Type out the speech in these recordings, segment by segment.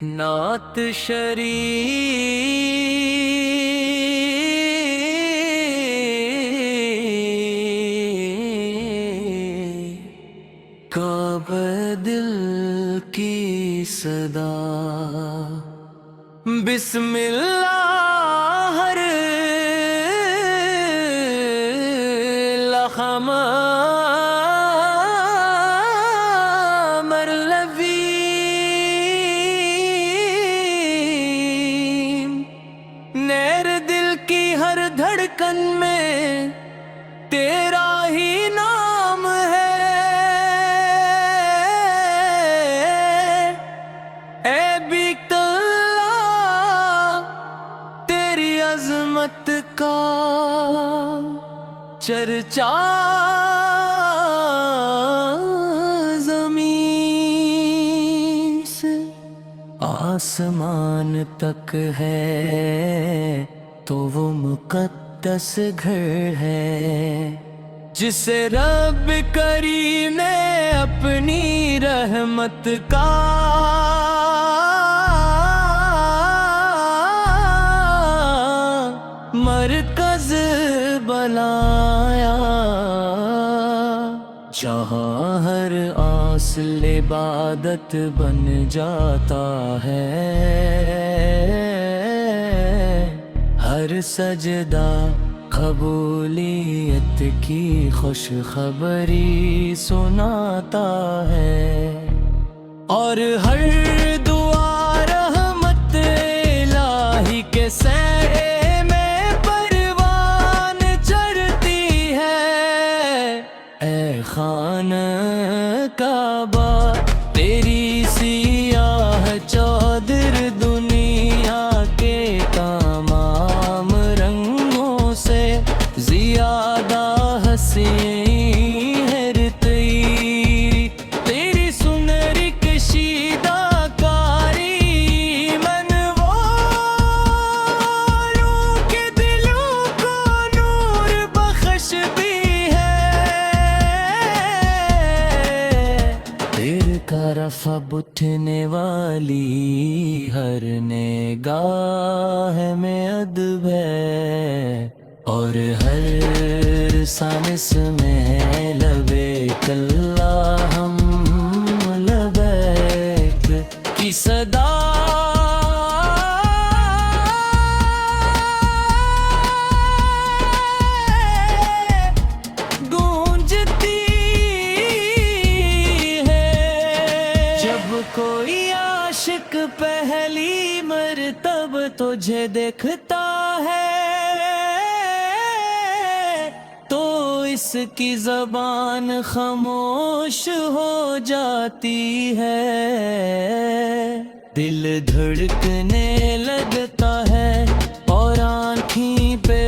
نعت شریف کا بدل کی صدا، بسم اللہ ہر لخما ہر دھڑکن میں تیرا ہی نام ہے، اے بیت اللہ تیری عظمت کا چرچا زمین سے آسمان تک ہے تو وہ مقدس گھر ہے، جسے رب کریم نے اپنی رحمت کا مرکز بنایا، جہاں ہر اصل عبادت بن جاتا ہے، ہر سجدہ قبولیت کی خوشخبری سناتا ہے، اور ہر دعا رحمت الہی کے سائے میں پروان چڑھتی ہے، اے خانہ کعبہ تیری سیاہ چادر دنیا کے تمام رنگوں سے زیادہ حسین ہے، تیری سنہری کشیدہ کاری منواروں کے دلوں کو نور بخشتی ہے، تیرے کا رفع اٹھنے والی ہر نگاہ میں ادب ہے، اور ہر سانس میں لبیک اللہم لبیک کی صدا گونجتی ہے، جب کوئی عاشق پہلی مرتبہ تجھے دیکھتا ہے تو اس کی زبان خاموش ہو جاتی ہے، دل دھڑکنے لگتا ہے اور آنکھیں پہ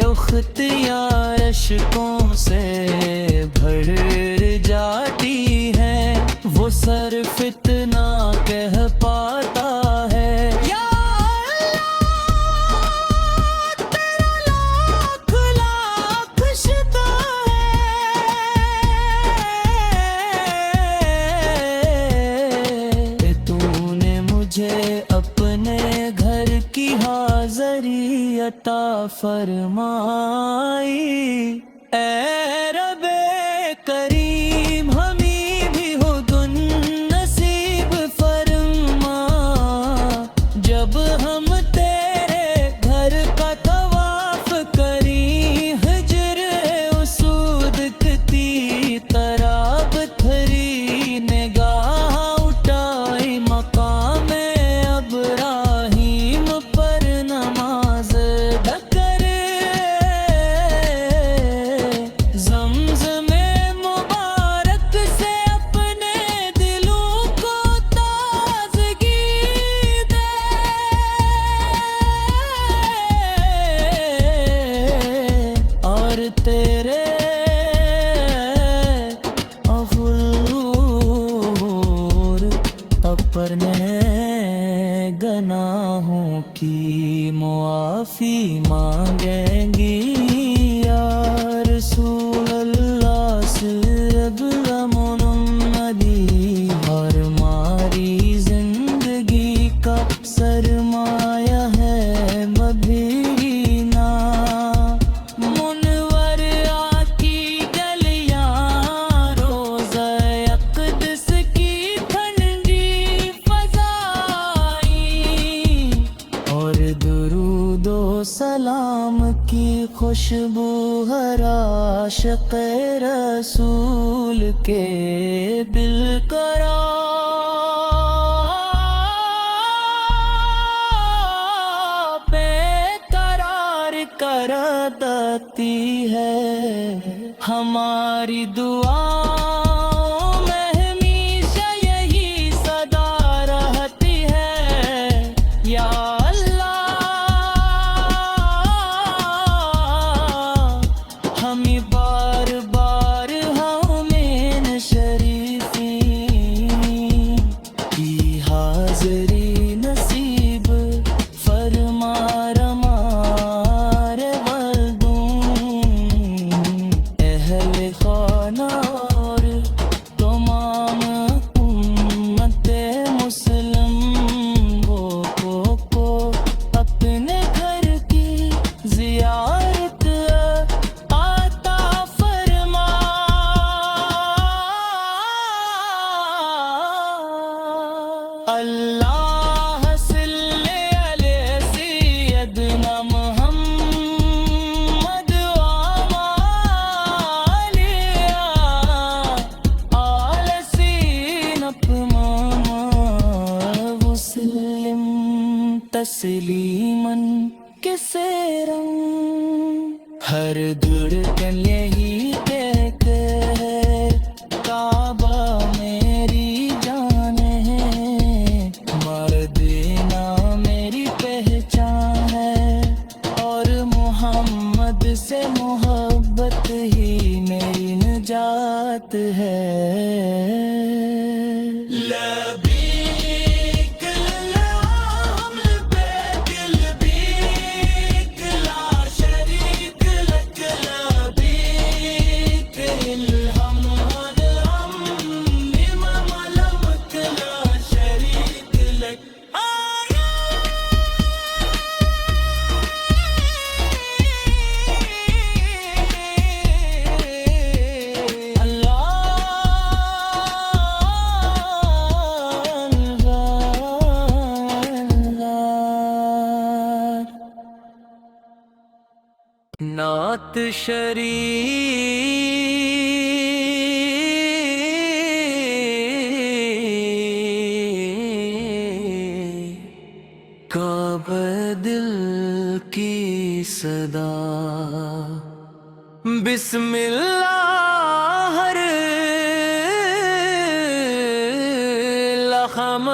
اختیار اشکوں سے بھر جاتی ہے، وہ صرف اتنا کہہ پاتا ہے، یا اپنے گھر کی حاضری عطا فرمائی، اے رب کریم ہمیں بھی حدن نصیب فرما، جب ہم تیرے گھر کا طواف کریں، ہجر اسود کتی طرح تھری نگاہ اٹھائی مقام ابراہیم پر نماز ڈکر، زمزم مبارک سے اپنے دلوں کو تازگی دے، اور تیرے اپنے گناہوں کی معافی مانگیں گی، یا رسول اللہ سے اب غم محمدی، اور ہماری زندگی سرمایہ ہے مدینہ منور آقی گلیاں روزہ اقدس کی ٹھنڈی فضائیں اور درود و سلام کی خوشبو ہر عاشق رسول کے دل قرار کر دیتی ہے ہماری دعاؤں میں ہمیشہ یہی صدا رہتی ہے یا اللہ ہمیں بار بار ہمیں شریفی کی حاضری نصیب فرما رمار ولدوں اہل خانہ اور تمام امت مسلم کو اپنے گھر کی زیارت عطا فرما اللہ صلی علی سیدنا محمد آل سینپ وسلم تسلیماً کثیراً ہر دھڑکن یہی کہتے ہے کعبہ میری جان ہے مدینہ میری پہچان ہے اور محمد سے محبت ہی میری نجات ہے لبیک اللہم لبیک لبیک لا شریک لک لبیک الحمد لمن ملک لا شریک لک نعت شریف کعبہ دل کی صدا بسم اللہ ہر لخم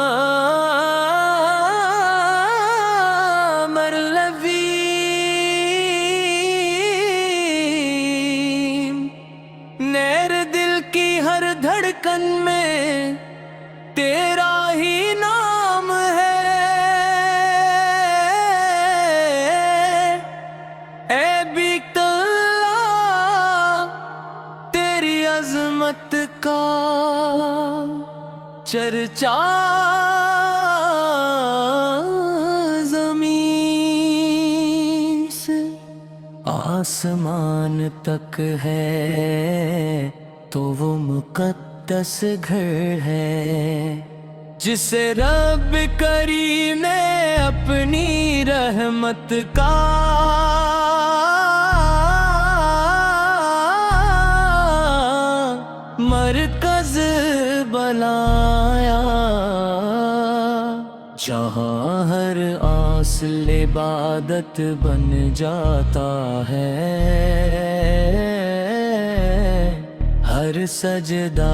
نیر دل کی ہر دھڑکن میں تیرا ہی نام ہے اے بیت اللہ تیری عظمت کا چرچا زمین سے آسمان تک ہے تو وہ مقدس گھر ہے جسے رب کریم نے اپنی رحمت کا مرکز بنایا جہاں ہر اصل عبادت بن جاتا ہے ہر سجدہ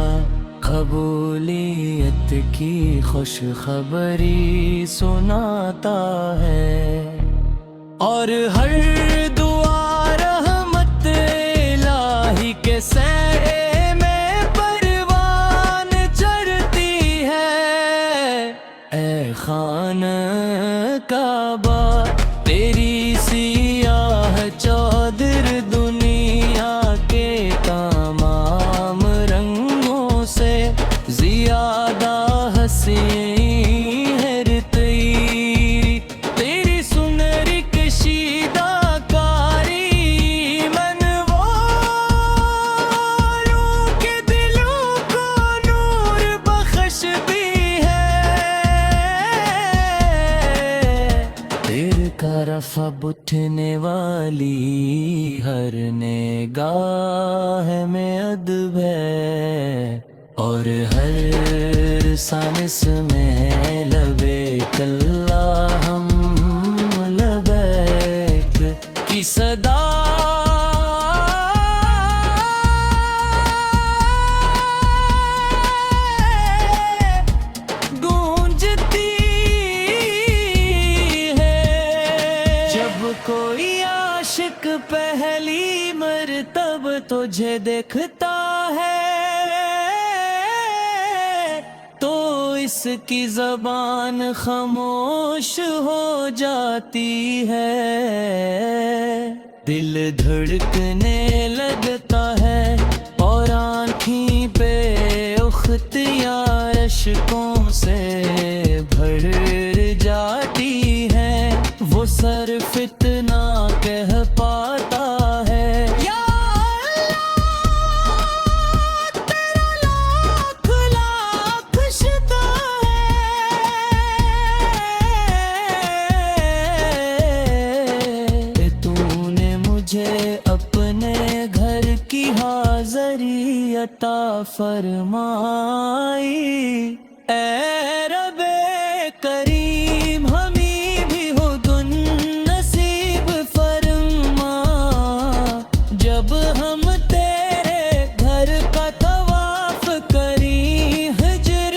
قبولیت کی خوشخبری سناتا ہے اور ہر دعا رحمت الہی کے سائے میں پروان چڑھتی ہے اے خانہ کعبہ تیری سیاہ چادر دنیا کے تمام رنگوں سے زیادہ حسین ہے رتئی طرف اب اٹھنے والی ہر نگاہ میں ادب ہے، اور ہر سانس میں لبیک اللہم لبیک کی صدا گونجتی ہے۔ جب کوئی عاشق پہلی مرتبہ تجھے دیکھتا ہے تو اس کی زبان خاموش ہو جاتی ہے، دل دھڑکنے لگتا ہے اور آنکھیں پہ اختیار اشکوں سے بھر جاتی ہے، وہ صرف اتنا کہہ پاتا ہے، یا اپنے گھر کی حاضری عطا فرمائی، اے رب کریم ہمیں بھی حسن نصیب فرما، جب ہم تیرے گھر کا طواف کریں ہجر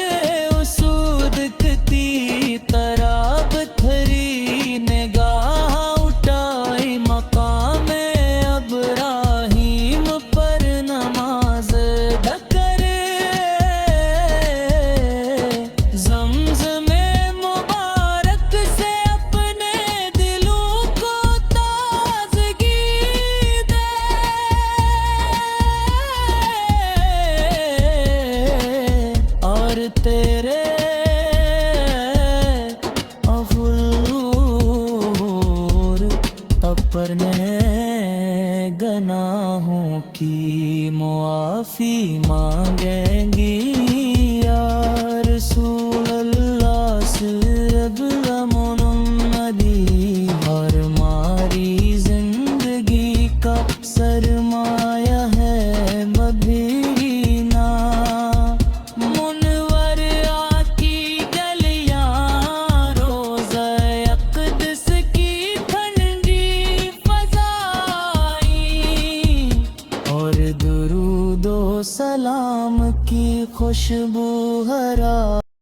اسود کی طرح پتھری نگاہ اٹھائی مقام ابراہیم پر نماز ڈھکر، زمزم مبارک سے اپنے دلوں کو تازگی دے، اور تیرے اپنے گناہوں کی معافی مانگیں گی، یا رسول اللہ صرف غمنمدی، اور ہماری زندگی کا سرمایہ ہے مدینہ، منور آقی گلیاں روضہ اقدس کی ٹھنڈی فضائیں، اور درود و سلام کی خوشبو ہرا